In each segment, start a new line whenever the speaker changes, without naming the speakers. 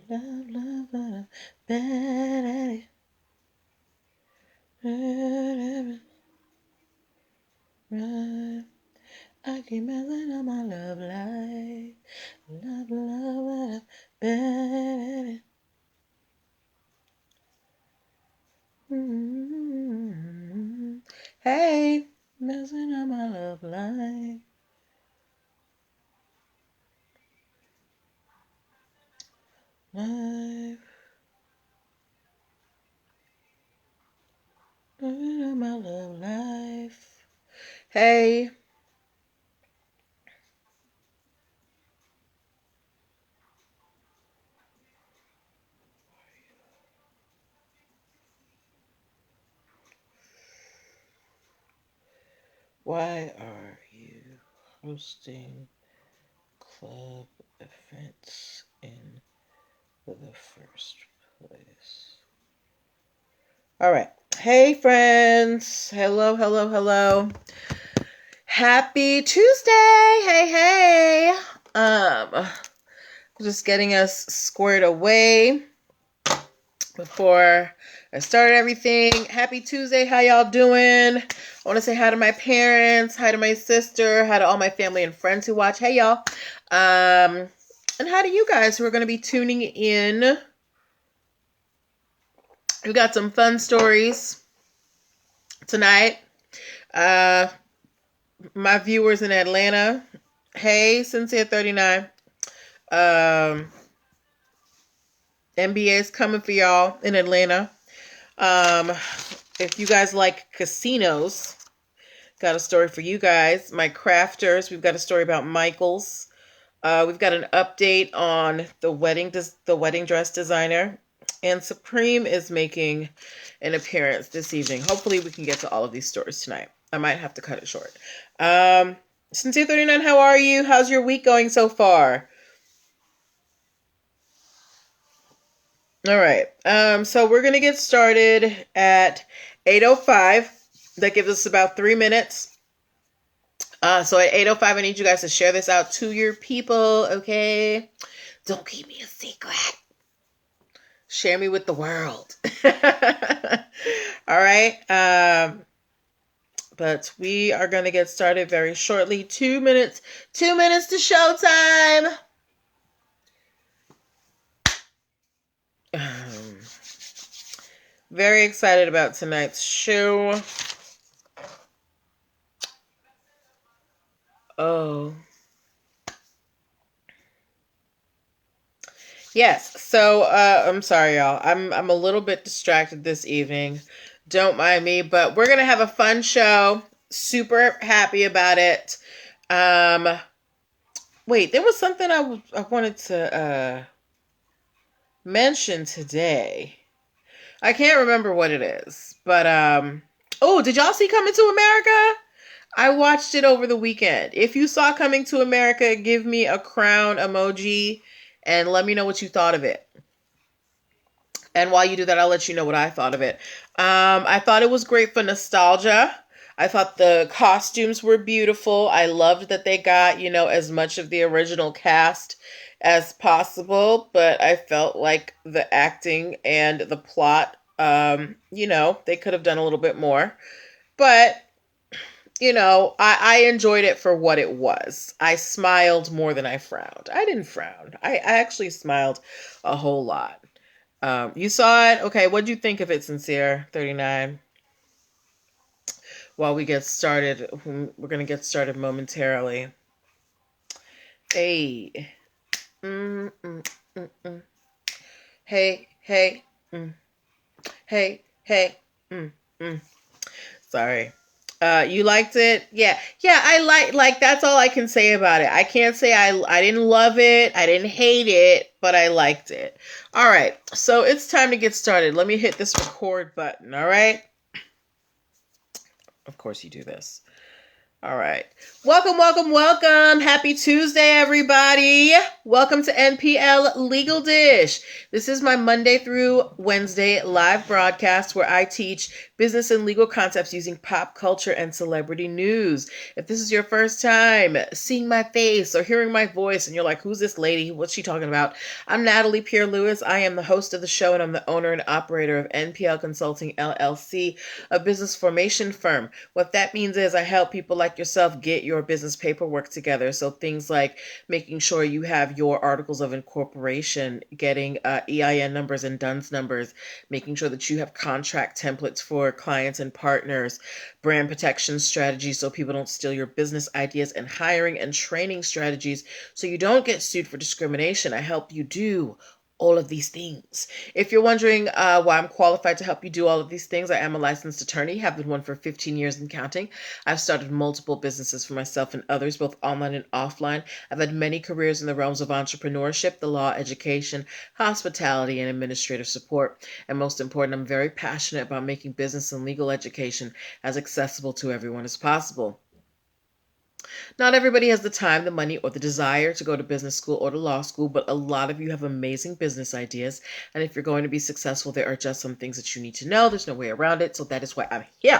Love, bad at it. I keep messing up my love life. Love, bad at it. Hey, messing up my love life. Life. Messing up my love life. Hey. Why are you hosting club events in the first place? All right. Hey, friends. Hello, hello, hello. Happy Tuesday. Hey, hey. Just getting us squared away before I started everything. Happy Tuesday. How y'all doing? I want to say hi to my parents, hi to my sister, hi to all my family and friends who watch. Hey, y'all. And hi to you guys who are going to be tuning in. We got some fun stories tonight. My viewers in Atlanta. Hey, Sincere39. NBA is coming for y'all in Atlanta. If you guys like casinos, got a story for you guys. My crafters, we've got a story about Michaels. We've got an update on the wedding dress designer. And Supreme is making an appearance this evening. Hopefully we can get to all of these stories tonight. I might have to cut it short. Sincere39, how are you? How's your week going so far? All right. So we're going to get started at 8:05. That gives us about 3 minutes. So at 8:05, I need you guys to share this out to your people, okay? Don't keep me a secret. Share me with the world. All right. But we are going to get started very shortly. 2 minutes. 2 minutes to showtime. Very excited about tonight's show. Oh. Yes. So I'm sorry, y'all. I'm a little bit distracted this evening. Don't mind me, but we're gonna have a fun show. Super happy about it. Wait, there was something I wanted to mention today. I can't remember what it is, but oh, did y'all see Coming to America? I watched it over the weekend. If you saw Coming to America, give me a crown emoji and let me know what you thought of it. And while you do that, I'll let you know what I thought of it. I thought it was great for nostalgia. I thought the costumes were beautiful. I loved that they got, as much of the original cast as possible, but I felt like the acting and the plot, they could have done a little bit more. But, I enjoyed it for what it was. I smiled more than I frowned. I didn't frown. I actually smiled a whole lot. You saw it? Okay, what'd you think of it, Sincere39? While we get started, we're going to get started momentarily. Hey. Mm, mm, mm, mm. Hey, hey. Mm. Hey, hey. Mm, mm. Sorry. You liked it? Yeah. Yeah, I like that's all I can say about it. I can't say I didn't love it. I didn't hate it, but I liked it. All right. So it's time to get started. Let me hit this record button, all right? Of course you do this. All right. Welcome, welcome, welcome. Happy Tuesday, everybody. Welcome to NPL Legal Dish. This is my Monday through Wednesday live broadcast where I teach business and legal concepts using pop culture and celebrity news. If this is your first time seeing my face or hearing my voice and you're like, who's this lady? What's she talking about? I'm Natalie Pierre-Lewis. I am the host of the show and I'm the owner and operator of NPL Consulting LLC, a business formation firm. What that means is I help people like yourself get your business paperwork together. So things like making sure you have your articles of incorporation, getting EIN numbers and DUNS numbers, making sure that you have contract templates for clients and partners, brand protection strategies so people don't steal your business ideas, and hiring and training strategies so you don't get sued for discrimination. I help you do all of these things. If you're wondering why I'm qualified to help you do all of these things, I am a licensed attorney, have been one for 15 years and counting. I've started multiple businesses for myself and others, both online and offline. I've had many careers in the realms of entrepreneurship, the law, education, hospitality, and administrative support. And most important, I'm very passionate about making business and legal education as accessible to everyone as possible. Not everybody has the time, the money, or the desire to go to business school or to law school, but a lot of you have amazing business ideas. And if you're going to be successful, there are just some things that you need to know. There's no way around it. So that is why I'm here.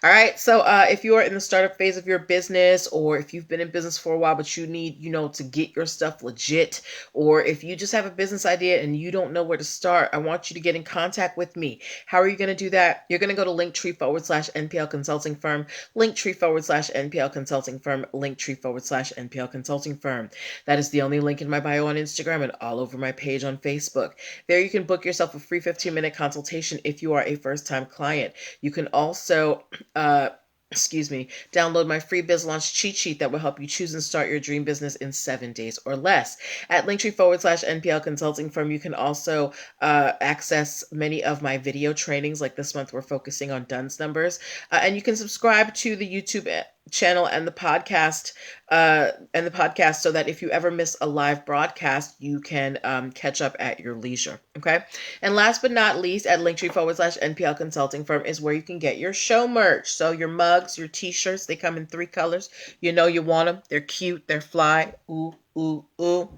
All right. So if you are in the startup phase of your business, or if you've been in business for a while, but you need, to get your stuff legit, or if you just have a business idea and you don't know where to start, I want you to get in contact with me. How are you going to do that? You're going to go to linktr.ee/NPL Consulting Firm, linktr.ee/NPL Consulting Firm, linktr.ee/NPL Consulting Firm. That is the only link in my bio on Instagram and all over my page on Facebook. There you can book yourself a free 15-minute consultation if you are a first-time client. You can also download my free Biz Launch cheat sheet that will help you choose and start your dream business in 7 days or less. At linktree/NPL Consulting Firm, you can also access many of my video trainings. Like this month, we're focusing on DUNS numbers. And you can subscribe to the YouTube channel and the podcast so that if you ever miss a live broadcast, you can catch up at your leisure. Okay. And last but not least, at linktree/NPL Consulting Firm is where you can get your show merch. So your mugs, your t-shirts, they come in 3 colors. You know you want them. They're cute. They're fly. Ooh, ooh, ooh.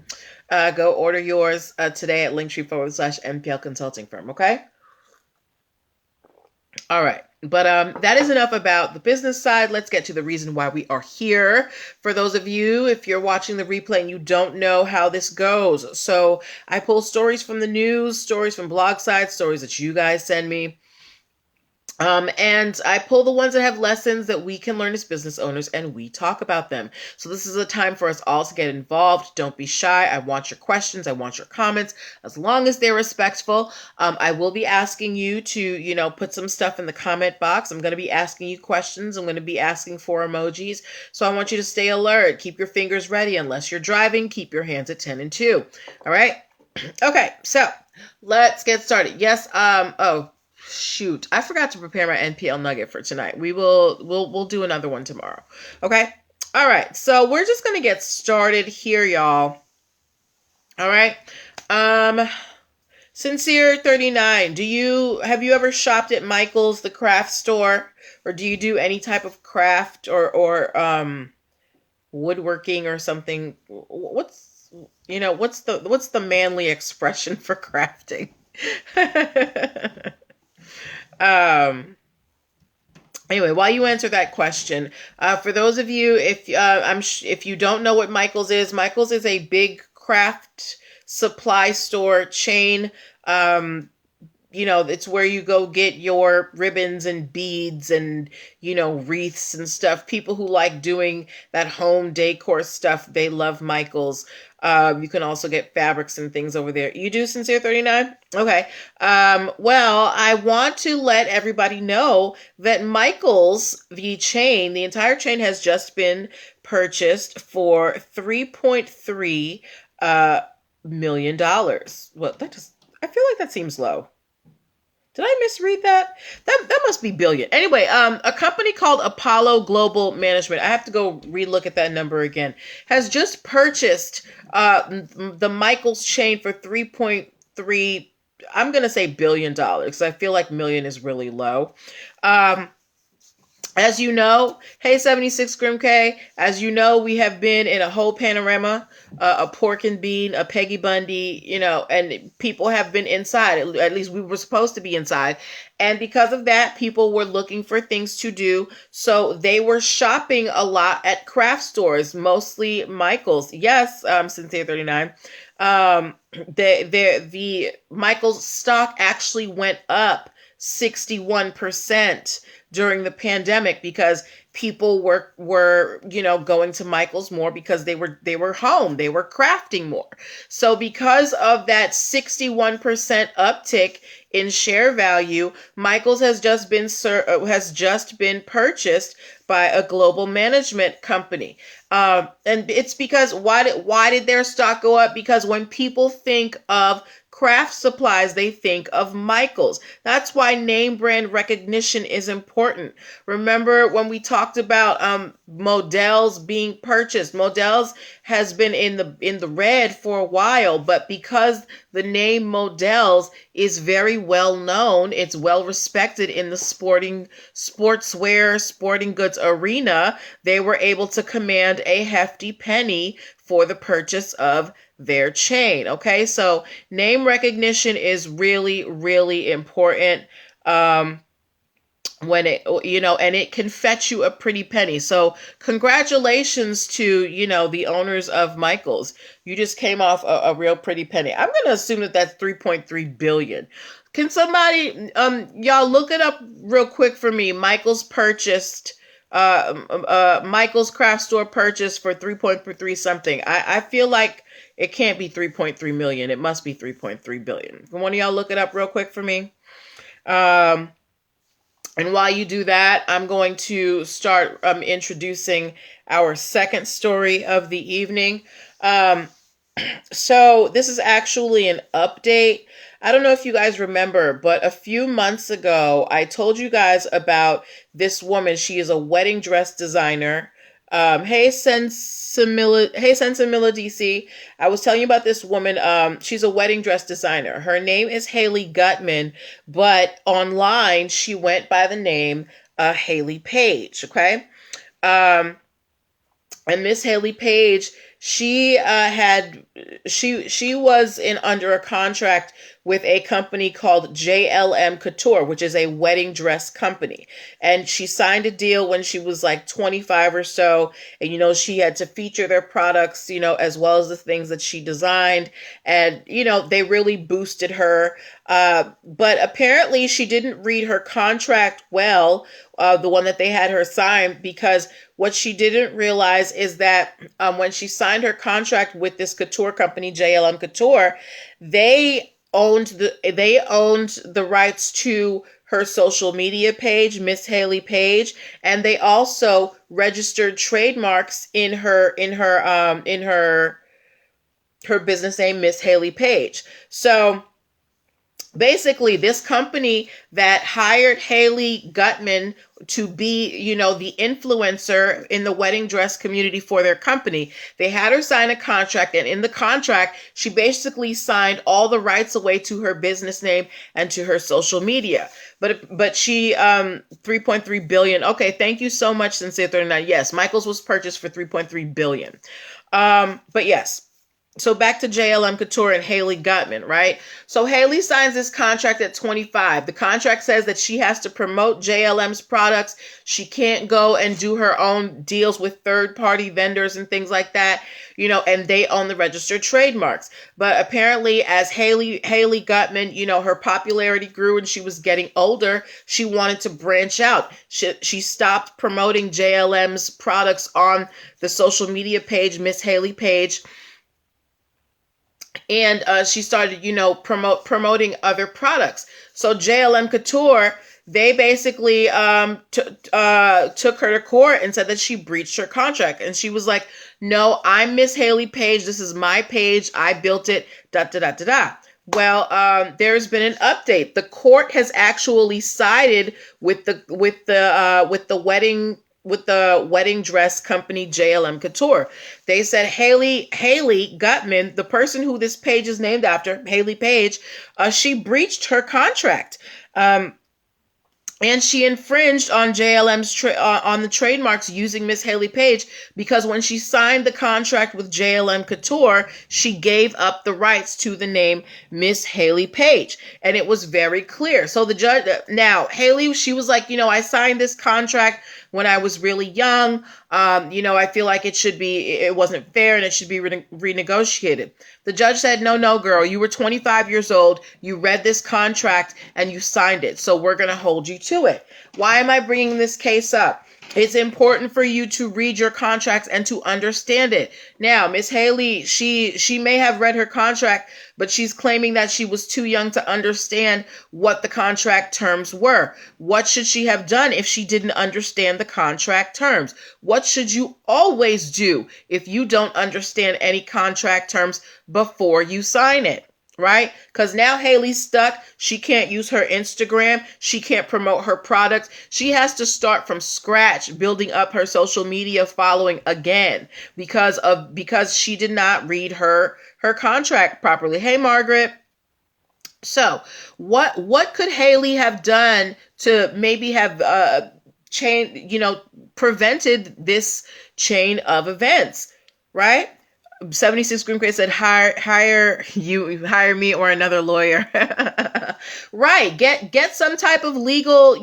Go order yours today at linktree/NPL Consulting Firm. Okay. All right. But that is enough about the business side. Let's get to the reason why we are here. For those of you, if you're watching the replay and you don't know how this goes. So I pull stories from the news, stories from blog sites, stories that you guys send me. And I pull the ones that have lessons that we can learn as business owners, and we talk about them. So this is a time for us all to get involved. Don't be shy. I want your questions. I want your comments, as long as they're respectful. I will be asking you to, put some stuff in the comment box. I'm going to be asking you questions. I'm going to be asking for emojis. So I want you to stay alert. Keep your fingers ready. Unless you're driving, keep your hands at 10 and 2. All right. Okay. So let's get started. Yes. Shoot, I forgot to prepare my NPL nugget for tonight. We'll do another one tomorrow. Okay? All right. So we're just going to get started here, y'all. All right. Sincere 39. Have you ever shopped at Michael's, the craft store, or do you do any type of craft or woodworking or something? What's the manly expression for crafting? Anyway, while you answer that question, for those of you, if you don't know what Michael's is a big craft supply store chain. It's where you go get your ribbons and beads and, wreaths and stuff. People who like doing that home decor stuff, they love Michael's. You can also get fabrics and things over there. You do, Sincere 39? Okay. Well, I want to let everybody know that Michael's, the entire chain has just been purchased for $3.3 million. Well, I feel like that seems low. Did I misread that? That must be billion. Anyway, a company called Apollo Global Management, I have to go relook at that number again, has just purchased the Michael's chain for $3.3, I'm going to say $1 billion, because I feel like million is really low. As you know, hey 76 Grim K, as you know, we have been in a whole panorama, a pork and bean, a Peggy Bundy, and people have been inside. At least we were supposed to be inside. And because of that, people were looking for things to do. So they were shopping a lot at craft stores, mostly Michael's. Yes, Cynthia 39. The Michael's stock actually went up 61% during the pandemic because people were going to Michael's more because they were home, they were crafting more. So because of that 61% uptick in share value, Michael's has just been purchased by a global management company. And it's because why did their stock go up? Because when people think of craft supplies, they think of Michael's. That's why name brand recognition is important. Remember when we talked about Modell's being purchased? Modell's has been in the red for a while, but because the name Modell's is very well known, it's well respected in the sportswear, sporting goods arena, they were able to command a hefty penny for the purchase of their chain. Okay, so name recognition is really, really important. When and it can fetch you a pretty penny. So congratulations to, the owners of Michael's. You just came off a real pretty penny. I'm going to assume that that's 3.3 billion. Can somebody, y'all look it up real quick for me? Michael's craft store purchased for 3.3 something. I feel like it can't be 3.3 million. It must be 3.3 billion. Can one of y'all look it up real quick for me? And while you do that, I'm going to start introducing our second story of the evening. So this is actually an update. I don't know if you guys remember, but a few months ago, I told you guys about this woman. She is a wedding dress designer. Hey Sensimilla DC. I was telling you about this woman. She's a wedding dress designer. Her name is Haley Gutman, but online she went by the name Haley Page. Okay. And Miss Haley Page, she was under a contract with a company called JLM Couture, which is a wedding dress company. And she signed a deal when she was like 25 or so. And, she had to feature their products, as well as the things that she designed. And, they really boosted her. But apparently she didn't read her contract well, the one that they had her sign, because what she didn't realize is that when she signed her contract with this couture company, JLM Couture, they owned the rights to her social media page, Miss Haley Page, and they also registered trademarks in her business name, Miss Haley Page. So basically, this company that hired Haley Gutman to be, the influencer in the wedding dress community for their company, they had her sign a contract, and in the contract, she basically signed all the rights away to her business name and to her social media. But she, 3.3 billion. Okay, thank you so much, Sincere 39. Yes, Michael's was purchased for 3.3 billion. But yes. So back to JLM Couture and Haley Gutman, right? So Haley signs this contract at 25. The contract says that she has to promote JLM's products. She can't go and do her own deals with third-party vendors and things like that, and they own the registered trademarks. But apparently, as Haley Gutman, her popularity grew and she was getting older, she wanted to branch out. She stopped promoting JLM's products on the social media page, Miss Haley Page. And she started, promoting other products. So JLM Couture, they basically took her to court and said that she breached her contract. And she was like, no, I'm Miss Haley Page. This is my page. I built it. Da da da da da. Well, there's been an update. The court has actually sided with the wedding dress company JLM Couture. They said Haley Gutman, the person who this page is named after, Haley Page, she breached her contract. And And she infringed on JLM's on the trademarks using Miss Haley Page, because when she signed the contract with JLM Couture, she gave up the rights to the name Miss Haley Page, and it was very clear. So the judge, now Haley, she was like, I signed this contract when I was really young. I feel like it wasn't fair and it should be renegotiated. The judge said, no, girl, you were 25 years old. You read this contract and you signed it. So we're going to hold you to it. Why am I bringing this case up? It's important for you to read your contracts and to understand it. Now, Miss Haley, she may have read her contract, but she's claiming that she was too young to understand what the contract terms were. What should she have done if she didn't understand the contract terms? What should you always do if you don't understand any contract terms before you sign it? Right? Because now Haley's stuck. She can't use her Instagram. She can't promote her products. She has to start from scratch building up her social media following again because she did not read her contract properly. Hey, Margaret. So what could Haley have done to maybe have prevented this chain of events, right? 76 Green Crate said, hire me or another lawyer. Right. Get some type of legal,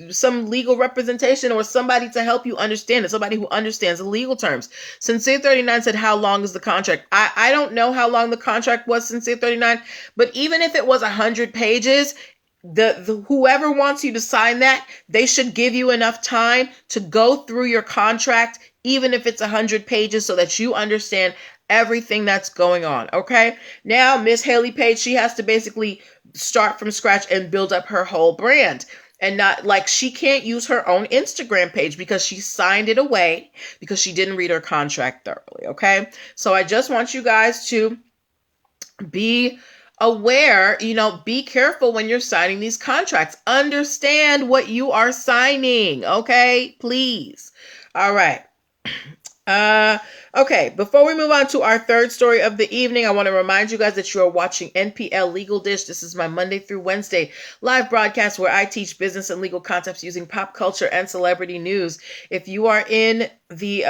some legal representation or somebody to help you understand it. Somebody who understands the legal terms. Sincere 39 said, how long is the contract? I don't know how long the contract was, Sincere 39, but even if it was 100 pages, the whoever wants you to sign that, they should give you enough time to go through your contract, even if it's 100 pages, so that you understand everything that's going on. Okay. Now, Miss Haley Page, she has to basically start from scratch and build up her whole brand. And not like she can't use her own Instagram page because she signed it away because she didn't read her contract thoroughly. Okay. So I just want you guys to be aware, be careful when you're signing these contracts. Understand what you are signing. Okay, please. All right. Okay, before we move on to our third story of the evening, I want to remind you guys that you are watching NPL Legal Dish. This is my Monday through Wednesday live broadcast where I teach business and legal concepts using pop culture and celebrity news. If you are in the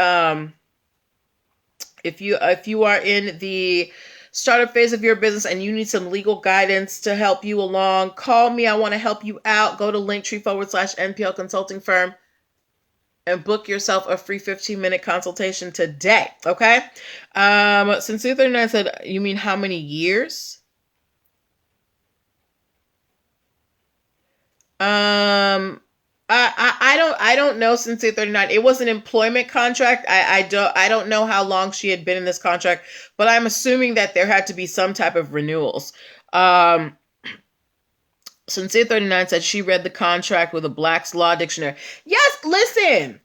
if you are in the startup phase of your business and you need some legal guidance to help you along, call me. I want to help you out. Go to linktr.ee/nplconsultingfirm and book yourself a free 15-minute consultation today. Okay. Sincere 39 said, you mean how many years? I don't know, Sincere 39. It was an employment contract. I don't know how long she had been in this contract, but I'm assuming that there had to be some type of renewals. Sincere 39 said she read the contract with a Black's Law Dictionary. Yes, listen.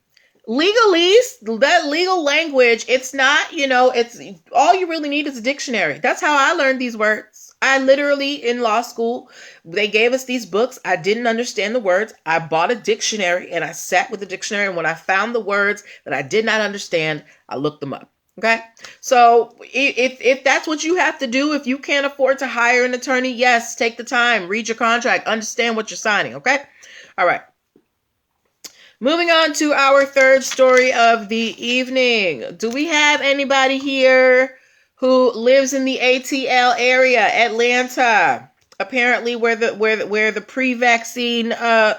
Legalese, that legal language, it's not, it's all you really need is a dictionary. That's how I learned these words. I literally, in law school, they gave us these books. I didn't understand the words. I bought a dictionary and I sat with the dictionary. And when I found the words that I did not understand, I looked them up. Okay. So if that's what you have to do, if you can't afford to hire an attorney, yes, take the time, read your contract, understand what you're signing. Okay. All right. Moving on to our third story of the evening. Do we have anybody here who lives in the ATL area, Atlanta? Apparently where the pre-vaccine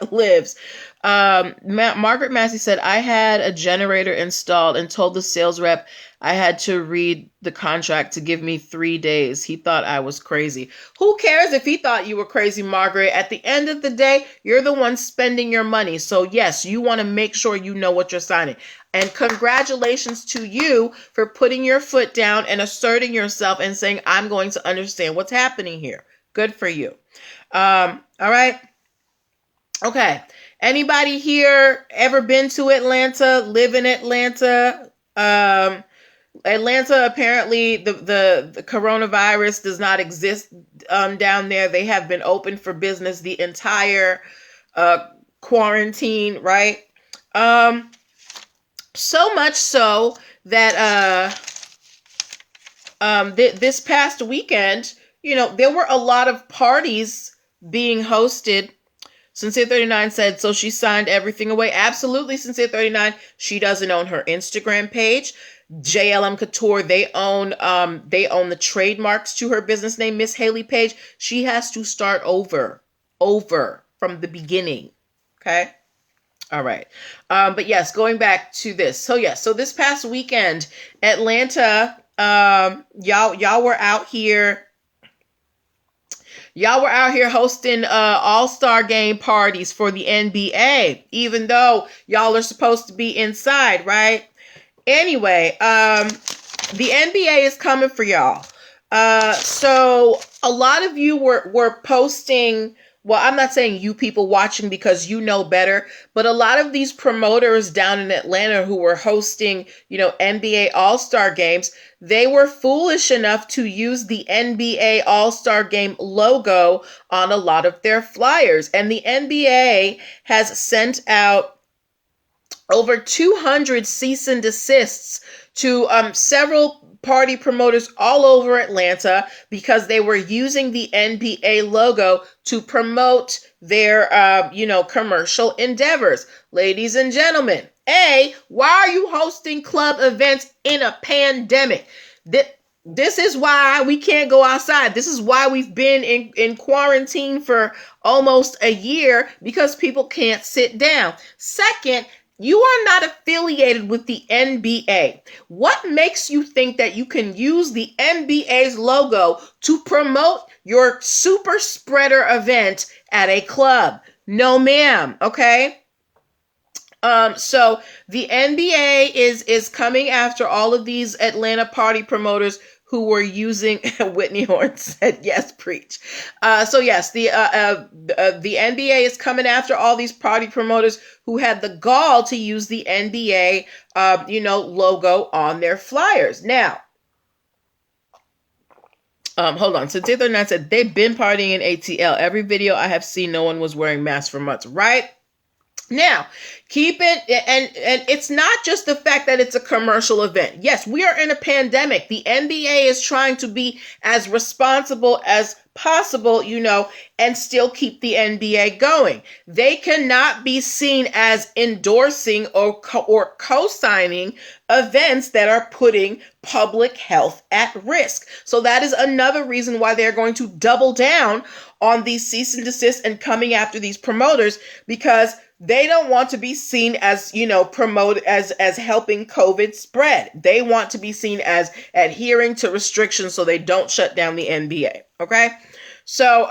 lives. Margaret Massey said, I had a generator installed and told the sales rep I had to read the contract to give me 3 days. He thought I was crazy. Who cares if he thought you were crazy, Margaret? At the end of the day, you're the one spending your money. So yes, you want to make sure you know what you're signing. And congratulations to you for putting your foot down and asserting yourself and saying, I'm going to understand what's happening here. Good for you. All right. Okay. Anybody here ever been to Atlanta, live in Atlanta? Atlanta, apparently the coronavirus does not exist down there. They have been open for business the entire quarantine, right? So much so that this past weekend, there were a lot of parties being hosted Sincere 39 said, so she signed everything away. Absolutely, Sincere 39. She doesn't own her Instagram page. JLM Couture, they own the trademarks to her business name, Miss Haley Page. She has to start over from the beginning. Okay. All right. But yes, going back to this. So yes, so this past weekend, Atlanta, y'all were out here. Y'all were out here hosting all-star game parties for the NBA, even though y'all are supposed to be inside, right? Anyway, the NBA is coming for y'all. So a lot of you were posting. Well, I'm not saying you people watching because you know better, but a lot of these promoters down in Atlanta who were hosting, NBA All-Star games, they were foolish enough to use the NBA All-Star Game logo on a lot of their flyers. And the NBA has sent out over 200 cease and desists to several party promoters all over Atlanta because they were using the NBA logo to promote their, commercial endeavors. Ladies and gentlemen, why are you hosting club events in a pandemic? This is why we can't go outside. This is why we've been in quarantine for almost a year, because people can't sit down. Second, you are not affiliated with the NBA. What makes you think that you can use the NBA's logo to promote your super spreader event at a club? No, ma'am. Okay. So the NBA is coming after all of these Atlanta party promoters who were using. Whitney Horn said, "Yes, preach." So yes, the NBA is coming after all these party promoters who had the gall to use the NBA, logo on their flyers. Now, hold on. Sincere 39 said they've been partying in ATL. Every video I have seen, no one was wearing masks for months. Right? Now, keep it, and it's not just the fact that it's a commercial event. Yes, we are in a pandemic. The NBA is trying to be as responsible as possible, and still keep the NBA going. They cannot be seen as endorsing or co-signing events that are putting public health at risk. So that is another reason why they're going to double down on these cease and desist and coming after these promoters, because they don't want to be seen as, promoted as helping COVID spread. They want to be seen as adhering to restrictions so they don't shut down the NBA. Okay. So,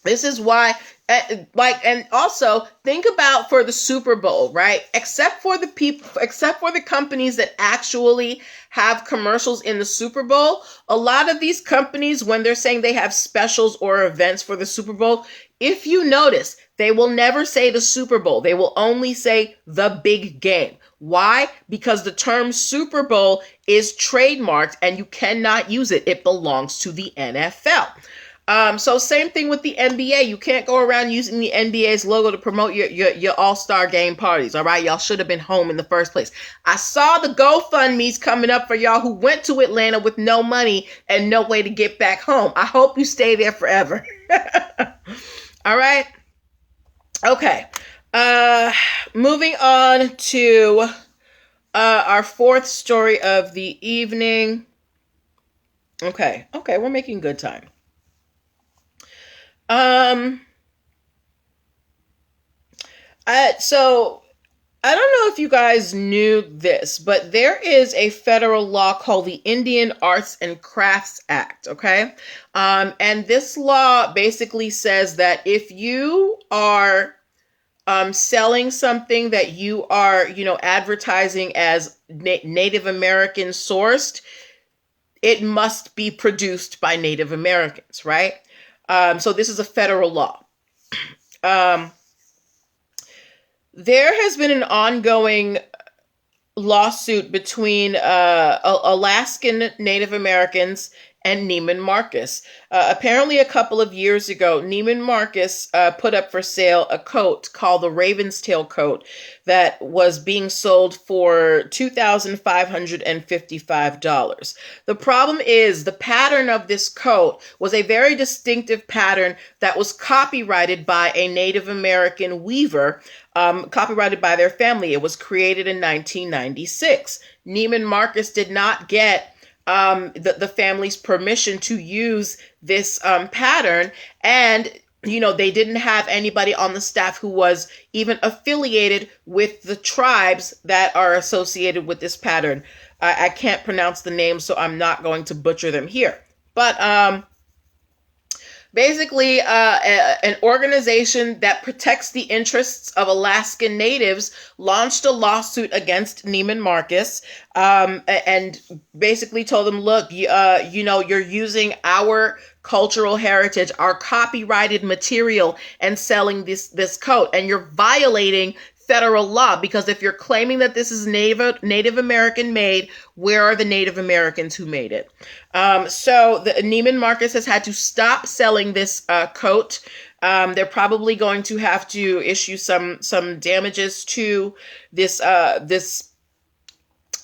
this is why, and also think about for the Super Bowl, right? Except for the companies that actually have commercials in the Super Bowl, a lot of these companies, when they're saying they have specials or events for the Super Bowl, if you notice, they will never say the Super Bowl. They will only say the big game. Why? Because the term Super Bowl is trademarked and you cannot use it. It belongs to the NFL. So same thing with the NBA. You can't go around using the NBA's logo to promote your all-star game parties. All right. Y'all should have been home in the first place. I saw the GoFundMe's coming up for y'all who went to Atlanta with no money and no way to get back home. I hope you stay there forever. All right. Okay. Moving on to our fourth story of the evening. Okay, we're making good time. So I don't know if you guys knew this, but there is a federal law called the Indian Arts and Crafts Act, okay? And this law basically says that if you are selling something that you are, advertising as Native American sourced, it must be produced by Native Americans, right? So this is a federal law. There has been an ongoing lawsuit between Alaskan Native Americans and Neiman Marcus. Apparently, a couple of years ago, Neiman Marcus put up for sale a coat called the Raven's Tail coat that was being sold for $2,555. The problem is the pattern of this coat was a very distinctive pattern that was copyrighted by a Native American weaver, copyrighted by their family. It was created in 1996. Neiman Marcus did not get the family's permission to use this pattern, and they didn't have anybody on the staff who was even affiliated with the tribes that are associated with this pattern. I can't pronounce the names, so I'm not going to butcher them here. But basically, an organization that protects the interests of Alaskan Natives launched a lawsuit against Neiman Marcus, and basically told them, look, you're using our cultural heritage, our copyrighted material, and selling this coat, and you're violating federal law, because if you're claiming that this is Native American made, where are the Native Americans who made it? So the Neiman Marcus has had to stop selling this coat. They're probably going to have to issue some damages to this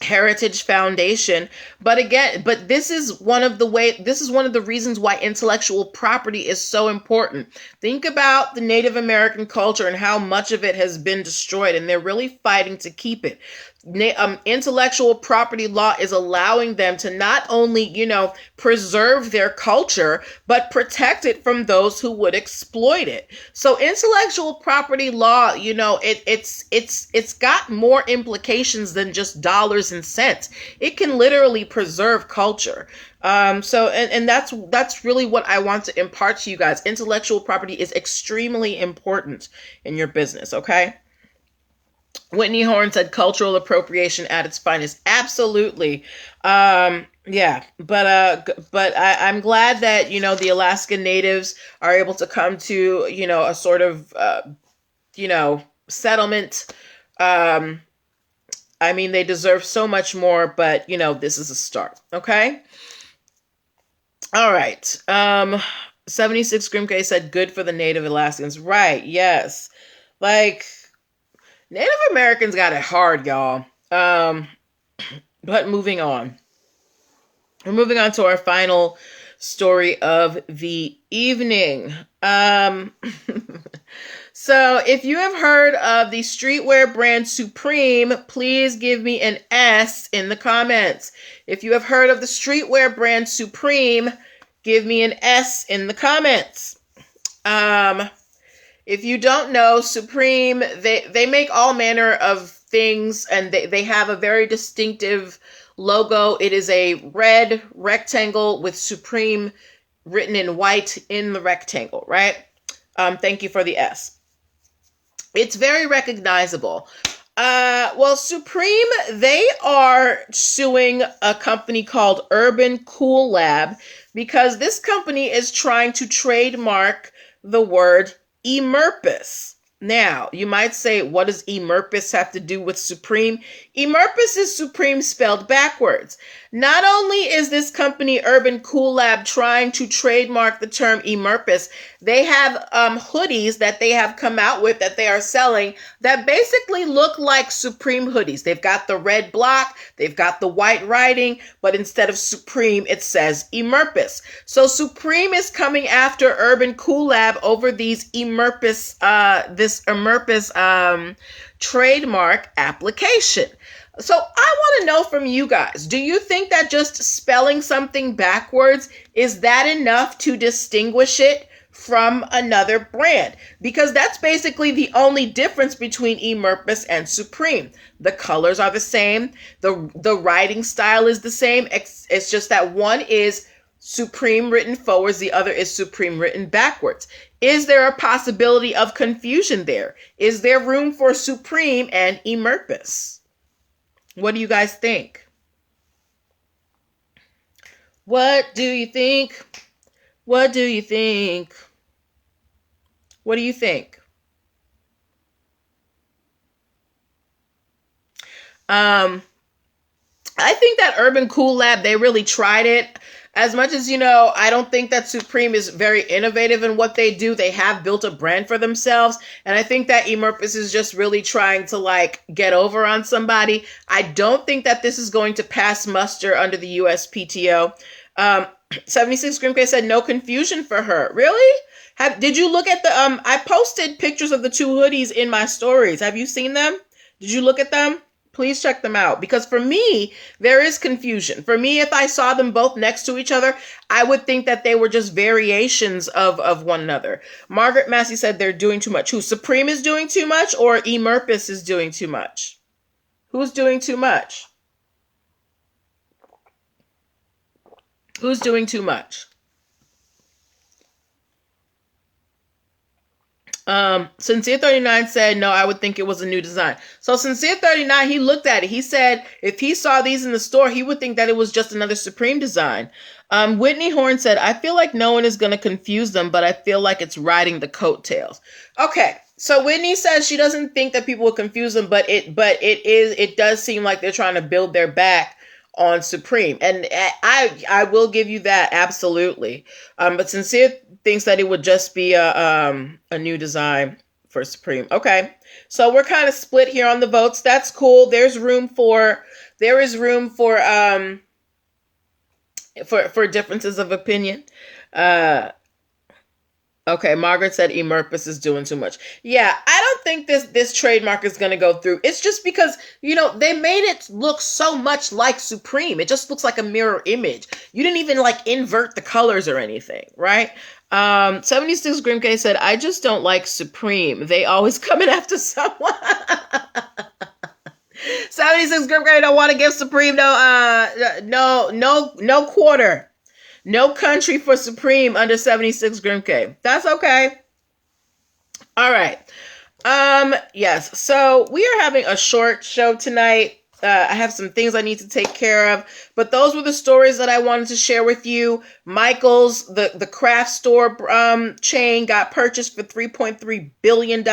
Heritage Foundation. But this is one of the reasons why intellectual property is so important. Think about the Native American culture and how much of it has been destroyed, and they're really fighting to keep it. Intellectual property law is allowing them to not only, preserve their culture, but protect it from those who would exploit it. So intellectual property law, it's got more implications than just dollars and cents. It can literally preserve culture. And that's really what I want to impart to you guys. Intellectual property is extremely important in your business, okay? Whitney Horn said cultural appropriation at its finest. Absolutely. Yeah, but I'm glad that, the Alaskan Natives are able to come to, a sort of, settlement. I mean, they deserve so much more, but, this is a start. Okay. All right. 76 Grimke said good for the Native Alaskans. Right. Yes. Like, Native Americans got it hard, y'all. But moving on. We're moving on to our final story of the evening. So if you have heard of the streetwear brand Supreme, please give me an S in the comments. If you have heard of the streetwear brand Supreme, give me an S in the comments. If you don't know, Supreme, they make all manner of things, and they have a very distinctive logo. It is a red rectangle with Supreme written in white in the rectangle, right? Thank you for the S. It's very recognizable. Well, Supreme, they are suing a company called Urban Cool Lab because this company is trying to trademark the word emerpis. Now, you might say, what does emerpis have to do with Supreme? Emerpis is Supreme spelled backwards. Not only is this company Urban Cool Lab trying to trademark the term emerpis, they have hoodies that they have come out with that they are selling that basically look like Supreme hoodies. They've got the red block, they've got the white writing, but instead of Supreme, it says emerpis. So Supreme is coming after Urban Cool Lab over these emerpis, this emerpis trademark application. So I want to know from you guys, do you think that just spelling something backwards, is that enough to distinguish it from another brand? Because that's basically the only difference between emerpis and Supreme. The colors are the same. The writing style is the same. It's just that one is Supreme written forwards, the other is Supreme written backwards. Is there a possibility of confusion there? Is there room for Supreme and emerpis? What do you guys think? What do you think? What do you think? What do you think? I think that Urban Cool Lab, they really tried it. As much as, you know, I don't think that Supreme is very innovative in what they do. They have built a brand for themselves. And I think that Emerpis is just really trying to like get over on somebody. I don't think that this is going to pass muster under the USPTO. 76 Grimke said no confusion for her. Really? Did you look at the, I posted pictures of the two hoodies in my stories. Have you seen them? Did you look at them? Please check them out, because for me, there is confusion. For me, if I saw them both next to each other, I would think that they were just variations of one another. Margaret Massey said they're doing too much. Who, Supreme is doing too much, or Emerpis is doing too much? Who's doing too much? Who's doing too much? Sincere 39 said, no, I would think it was a new design. So Sincere 39, he looked at it. He said if he saw these in the store, he would think that it was just another Supreme design. Whitney Horn said, I feel like no one is going to confuse them, but I feel like it's riding the coattails. Okay. So Whitney says she doesn't think that people will confuse them, but it does seem like they're trying to build their back on Supreme. And I will give you that. Absolutely. But Sincere thinks that it would just be a new design for Supreme. Okay. So we're kind of split here on the votes. That's cool. There is room for differences of opinion. Okay, Margaret said Emerpis is doing too much. Yeah, I don't think this trademark is going to go through. It's just because, you know, they made it look so much like Supreme. It just looks like a mirror image. You didn't even like invert the colors or anything, right? 76 Grimke said, I just don't like Supreme. They always coming after someone. 76 Grimke don't want to give Supreme no quarter. No country for Supreme under 76 Grimke. That's okay. All right. Yes. So we are having a short show tonight. I have some things I need to take care of, but those were the stories that I wanted to share with you. Michael's, the craft store chain, got purchased for $3.3 billion.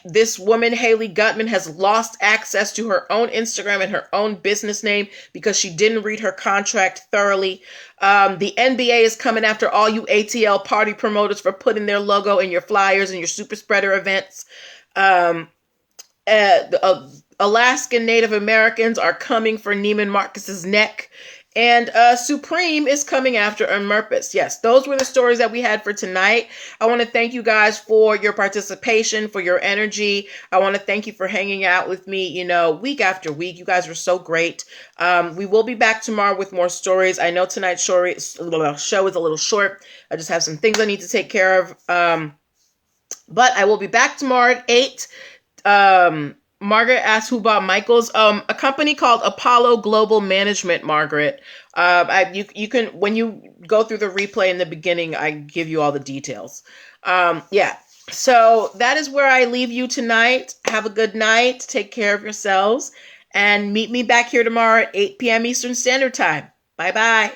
This woman, Haley Gutman, has lost access to her own Instagram and her own business name because she didn't read her contract thoroughly. The NBA is coming after all you ATL party promoters for putting their logo in your flyers and your super spreader events. Alaskan Native Americans are coming for Neiman Marcus's neck. And Supreme is coming after Emerpis. Yes, those were the stories that we had for tonight. I want to thank you guys for your participation, for your energy. I want to thank you for hanging out with me, you know, week after week. You guys were so great. We will be back tomorrow with more stories. I know tonight's show is a little short. I just have some things I need to take care of. But I will be back tomorrow at 8. Margaret asked who bought Michael's. A company called Apollo Global Management, Margaret. You can, when you go through the replay in the beginning, I give you all the details. Yeah. So that is where I leave you tonight. Have a good night. Take care of yourselves. And meet me back here tomorrow at 8 p.m. Eastern Standard Time. Bye-bye.